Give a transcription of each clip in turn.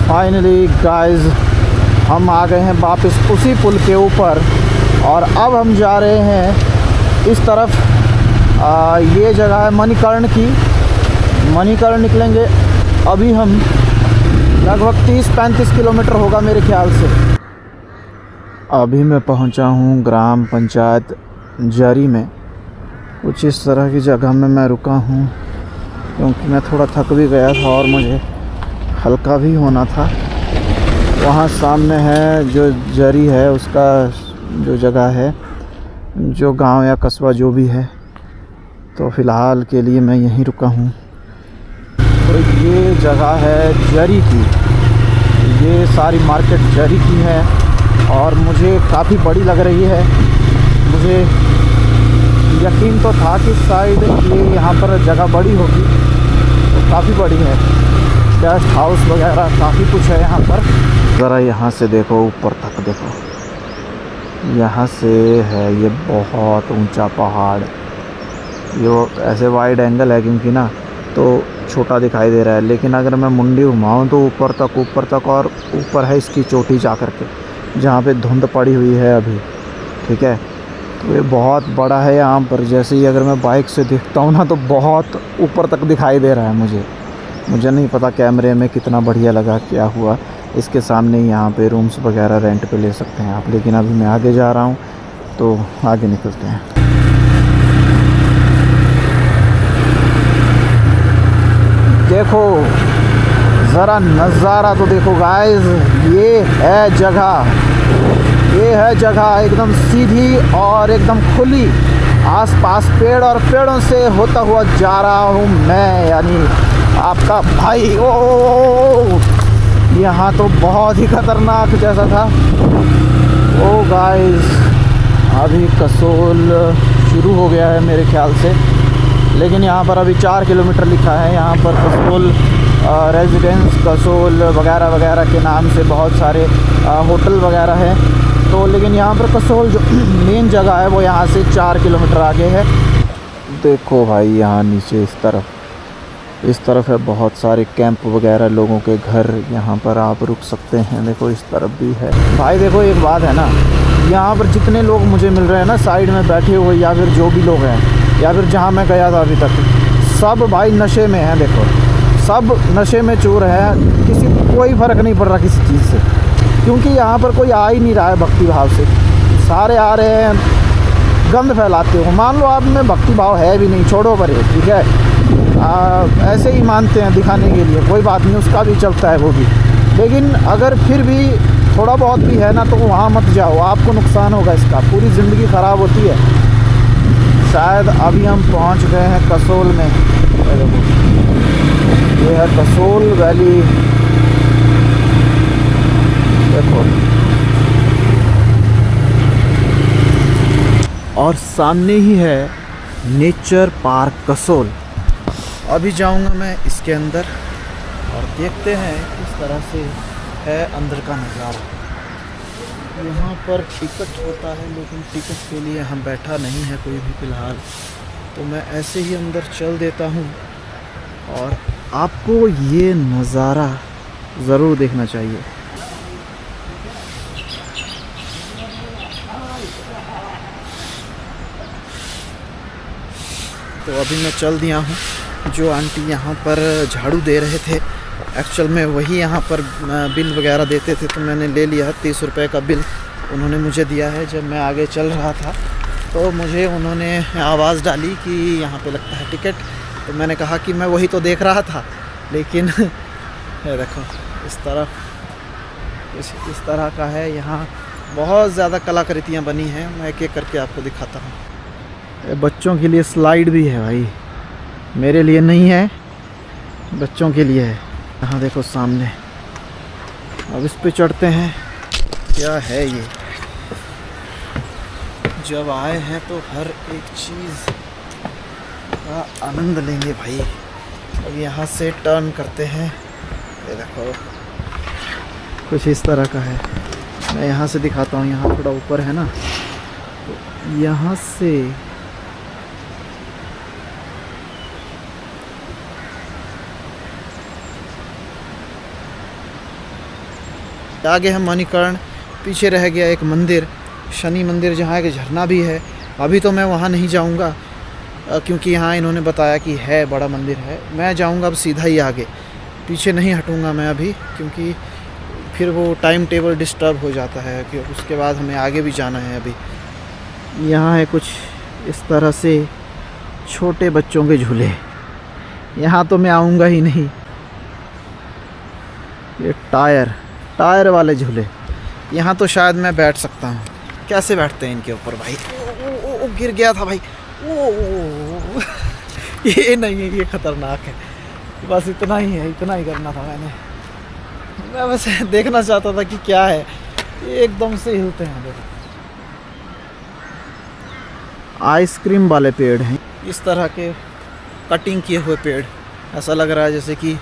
Finally guys हम आ गए हैं वापस उसी पुल के ऊपर और अब हम जा रहे हैं इस तरफ। ये जगह है मणिकर्ण की। मणिकर्ण निकलेंगे अभी हम, लगभग 30-35 किलोमीटर होगा मेरे ख्याल से। अभी मैं पहुंचा हूं ग्राम पंचायत जरी में। कुछ इस तरह की जगह में मैं रुका हूं क्योंकि मैं थोड़ा थक भी गया था और मुझे हल्का भी होना था। वहाँ सामने है जो जरी है, उसका जो जगह है, जो गांव या कस्बा जो भी है। तो फ़िलहाल के लिए मैं यहीं रुका हूँ। तो ये जगह है जरी की। ये सारी मार्केट जरी की है और मुझे काफ़ी बड़ी लग रही है। मुझे यकीन तो था कि शायद ये यहाँ पर जगह बड़ी होगी, तो काफ़ी बड़ी है। गेस्ट हाउस वगैरह काफ़ी कुछ है यहाँ पर। ज़रा यहाँ से देखो, ऊपर तक देखो। यहाँ से है ये बहुत ऊंचा पहाड़। ये ऐसे वाइड एंगल है क्योंकि ना, तो छोटा दिखाई दे रहा है, लेकिन अगर मैं मुंडी घुमाऊँ तो ऊपर तक और ऊपर है इसकी चोटी जा कर के, जहाँ पे धुंध पड़ी हुई है अभी। ठीक है, तो ये बहुत बड़ा है यहाँ पर। जैसे ही अगर मैं बाइक से देखता हूँ ना, तो बहुत ऊपर तक दिखाई दे रहा है मुझे नहीं पता कैमरे में कितना बढ़िया लगा, क्या हुआ। इसके सामने ही यहाँ पे रूम्स वगैरह रेंट पे ले सकते हैं आप। लेकिन अभी मैं आगे जा रहा हूँ, तो आगे निकलते हैं। देखो ज़रा नज़ारा तो देखो गाइस। ये है जगह एकदम सीधी और एकदम खुली। आसपास पेड़ और पेड़ों से होता हुआ जा रहा हूँ मैं, यानी आपका भाई। ओ यहाँ तो बहुत ही खतरनाक जैसा था। ओ गाइस, अभी कसोल शुरू हो गया है मेरे ख्याल से, लेकिन यहाँ पर अभी 4 किलोमीटर लिखा है। यहाँ पर कसोल रेजिडेंस, कसोल वगैरह वगैरह के नाम से बहुत सारे होटल वगैरह हैं। तो लेकिन यहाँ पर कसोल जो मेन जगह है वो यहाँ से 4 किलोमीटर आगे है। देखो भाई, यहाँ नीचे इस तरफ है बहुत सारे कैंप वगैरह, लोगों के घर। यहाँ पर आप रुक सकते हैं। देखो इस तरफ भी है भाई। देखो एक बात है ना, यहाँ पर जितने लोग मुझे मिल रहे हैं ना साइड में बैठे हुए, या फिर जो भी लोग हैं, या फिर जहाँ मैं गया था अभी तक, सब भाई नशे में हैं। देखो सब नशे में चूर है। किसी को कोई फ़र्क नहीं पड़ रहा किसी चीज़ से, क्योंकि यहाँ पर कोई आ ही नहीं रहा है भक्ति भाव से। सारे आ रहे हैं गंद फैलाते हो। मान लो आप में भक्ति भाव है भी नहीं, छोड़ो परे, ठीक है। ऐसे ही मानते हैं दिखाने के लिए, कोई बात नहीं, उसका भी चलता है वो भी। लेकिन अगर फिर भी थोड़ा बहुत भी है ना, तो वहाँ मत जाओ, आपको नुकसान होगा इसका। पूरी ज़िंदगी ख़राब होती है। शायद अभी हम पहुँच गए हैं कसोल में। ये है कसोल वैली। देखो, और सामने ही है नेचर पार्क कसोल। अभी जाऊंगा मैं इसके अंदर और देखते हैं किस तरह से है अंदर का नज़ारा। यहाँ पर टिकट होता है, लेकिन टिकट के लिए हम बैठा नहीं है कोई भी फ़िलहाल। तो मैं ऐसे ही अंदर चल देता हूँ और आपको ये नज़ारा ज़रूर देखना चाहिए। तो अभी मैं चल दिया हूँ। जो आंटी यहाँ पर झाड़ू दे रहे थे, एक्चुअल में वही यहाँ पर बिल वगैरह देते थे, तो मैंने ले लिया। 30 रुपये का बिल उन्होंने मुझे दिया है। जब मैं आगे चल रहा था तो मुझे उन्होंने आवाज़ डाली कि यहाँ पे लगता है टिकट। तो मैंने कहा कि मैं वही तो देख रहा था, लेकिन देखो इस तरह का है। यहाँ बहुत ज़्यादा कलाकृतियाँ बनी हैं। मैं एक एक करके आपको दिखाता हूँ। बच्चों के लिए स्लाइड भी है भाई, मेरे लिए नहीं है, बच्चों के लिए है। यहाँ देखो सामने। अब इस पे चढ़ते हैं। क्या है ये, जब आए हैं तो हर एक चीज़ का आनंद लेंगे भाई। अब यहाँ से टर्न करते हैं। ये देखो कुछ इस तरह का है। मैं यहाँ से दिखाता हूँ। यहाँ थोड़ा ऊपर है ना, तो यहाँ से आगे है मणिकर्ण, पीछे रह गया एक मंदिर, शनि मंदिर, जहाँ एक झरना भी है। अभी तो मैं वहाँ नहीं जाऊँगा क्योंकि यहाँ इन्होंने बताया कि है बड़ा मंदिर है। मैं जाऊँगा अब सीधा ही आगे, पीछे नहीं हटूँगा मैं अभी, क्योंकि फिर वो टाइम टेबल डिस्टर्ब हो जाता है कि उसके बाद हमें आगे भी जाना है। अभी यहाँ है कुछ इस तरह से छोटे बच्चों के झूले। यहाँ तो मैं आऊँगा ही नहीं। ये टायर वाले झूले, यहाँ तो शायद मैं बैठ सकता हूँ। कैसे बैठते हैं इनके ऊपर भाई? ओ, गिर गया था भाई। ओ ये नहीं है, ये खतरनाक है। बस इतना ही है, इतना ही करना था मैं बस देखना चाहता था कि क्या है। ये एकदम से हिलते हैं। देखो आइसक्रीम वाले पेड़ हैं, इस तरह के कटिंग किए हुए पेड़। ऐसा लग रहा है जैसे कि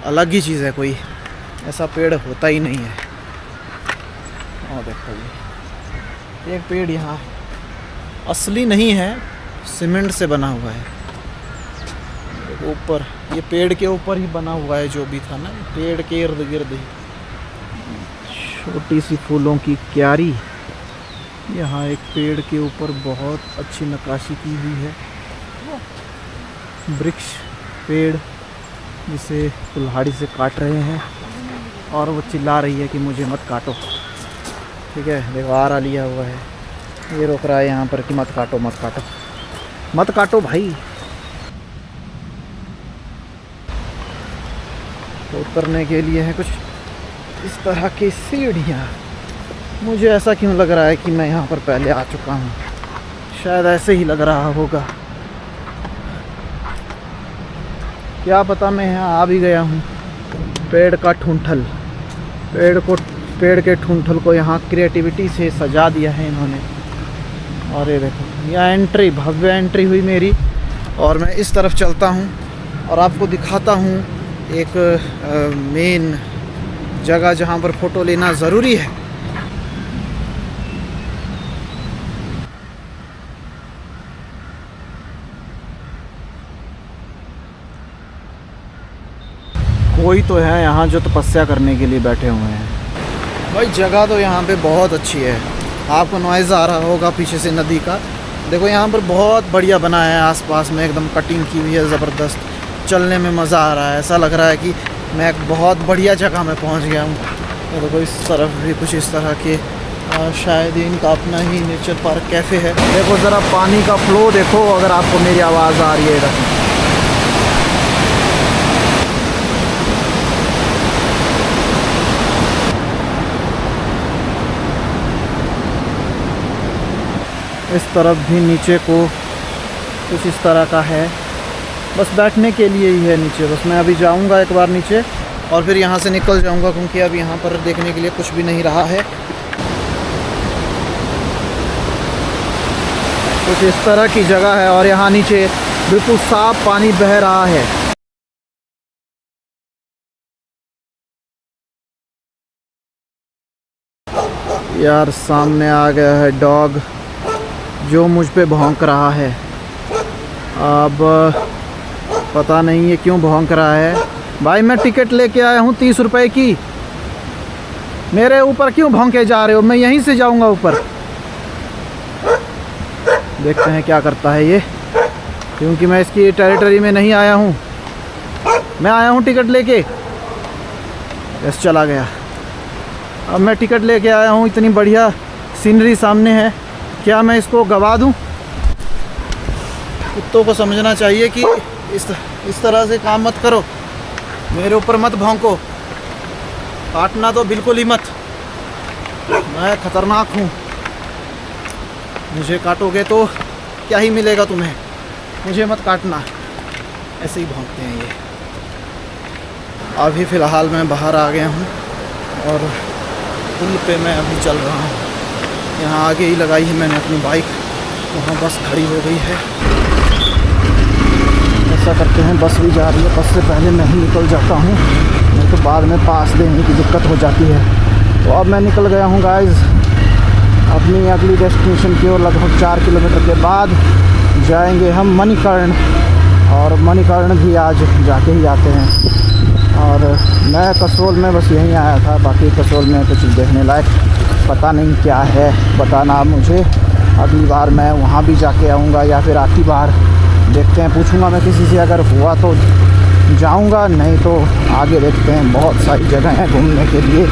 अलग ही चीज़ है कोई, ऐसा पेड़ होता ही नहीं है। और देखो ये एक पेड़ यहाँ असली नहीं है, सीमेंट से बना हुआ है। ऊपर ये पेड़ के ऊपर ही बना हुआ है, जो भी था ना पेड़ के इर्द गिर्द ही। छोटी सी फूलों की क्यारी। यहाँ एक पेड़ के ऊपर बहुत अच्छी नक्काशी की हुई है। वृक्ष पेड़ जिसे कुल्हाड़ी से काट रहे हैं और वो चिल्ला रही है कि मुझे मत काटो। ठीक है, देखो आरा लिया हुआ है, ये रोक रहा है यहाँ पर कि मत काटो मत काटो मत काटो भाई। तो उतरने के लिए है कुछ इस तरह की सीढ़ियाँ। मुझे ऐसा क्यों लग रहा है कि मैं यहाँ पर पहले आ चुका हूँ, शायद ऐसे ही लग रहा होगा, क्या पता मैं यहाँ आ भी गया हूँ। पेड़ का ठूंठल, पेड़ के ठूंठल को यहाँ क्रिएटिविटी से सजा दिया है इन्होंने। और ये देखो यह एंट्री, भव्य एंट्री हुई मेरी। और मैं इस तरफ चलता हूँ और आपको दिखाता हूँ एक मेन जगह जहाँ पर फ़ोटो लेना ज़रूरी है। कोई तो है यहाँ जो तपस्या करने के लिए बैठे हुए हैं। भाई जगह तो यहाँ पे बहुत अच्छी है। आपको नॉइज़ आ रहा होगा पीछे से नदी का। देखो यहाँ पर बहुत बढ़िया बना है, आसपास में एकदम कटिंग की हुई है ज़बरदस्त। चलने में मज़ा आ रहा है, ऐसा लग रहा है कि मैं एक बहुत बढ़िया जगह में पहुँच गया हूँ। तो देखो इस तरफ भी कुछ इस तरह के शायद इनका अपना ही नेचर पार्क कैफ़े है। देखो ज़रा पानी का फ्लो देखो, अगर आपको मेरी आवाज़ आ रही है इधर। इस तरफ भी नीचे को कुछ इस तरह का है, बस बैठने के लिए ही है नीचे। बस मैं अभी जाऊंगा एक बार नीचे और फिर यहाँ से निकल जाऊंगा, क्योंकि अब यहाँ पर देखने के लिए कुछ भी नहीं रहा है। कुछ इस तरह की जगह है और यहाँ नीचे बिल्कुल साफ पानी बह रहा है। यार सामने आ गया है डॉग जो मुझ पे भौंक रहा है। अब पता नहीं ये क्यों भौंक रहा है। भाई मैं टिकट लेके आया हूँ 30 रुपए की, मेरे ऊपर क्यों भौंके जा रहे हो? मैं यहीं से जाऊँगा ऊपर। देखते हैं क्या करता है ये, क्योंकि मैं इसकी टेरिटरी में नहीं आया हूँ। मैं आया हूँ टिकट लेके, बस चला गया। अब मैं टिकट लेके आया हूँ, इतनी बढ़िया सीनरी सामने है, क्या मैं इसको गवा दूँ? कुत्तों को समझना चाहिए कि इस तरह से काम मत करो, मेरे ऊपर मत भौंको, काटना तो बिल्कुल ही मत। मैं खतरनाक हूँ, मुझे काटोगे तो क्या ही मिलेगा तुम्हें, मुझे मत काटना। ऐसे ही भौंकते हैं ये। अभी फ़िलहाल मैं बाहर आ गया हूँ और पुल पे मैं अभी चल रहा हूँ। यहाँ आगे ही लगाई है मैंने अपनी बाइक, वहाँ बस खड़ी हो गई है। ऐसा करते हैं, बस भी जा रही है, बस से पहले मैं ही निकल जाता हूँ, नहीं तो बाद में पास देने की दिक्कत हो जाती है। तो अब मैं निकल गया हूँ गाइस अपनी अगली डेस्टिनेशन की ओर। लगभग 4 किलोमीटर के बाद जाएंगे हम मणिकर्ण, और मणिकर्ण भी आज जाके ही आते हैं। और मैं कसोल में बस यहीं आया था, बाकी कसोल में कुछ देखने लायक पता नहीं क्या है, बताना आप मुझे। अगली बार मैं वहाँ भी जाके आऊँगा या फिर आखिरी बार देखते हैं, पूछूंगा मैं किसी से, अगर हुआ तो जाऊंगा, नहीं तो आगे देखते हैं। बहुत सारी जगह हैं घूमने के लिए।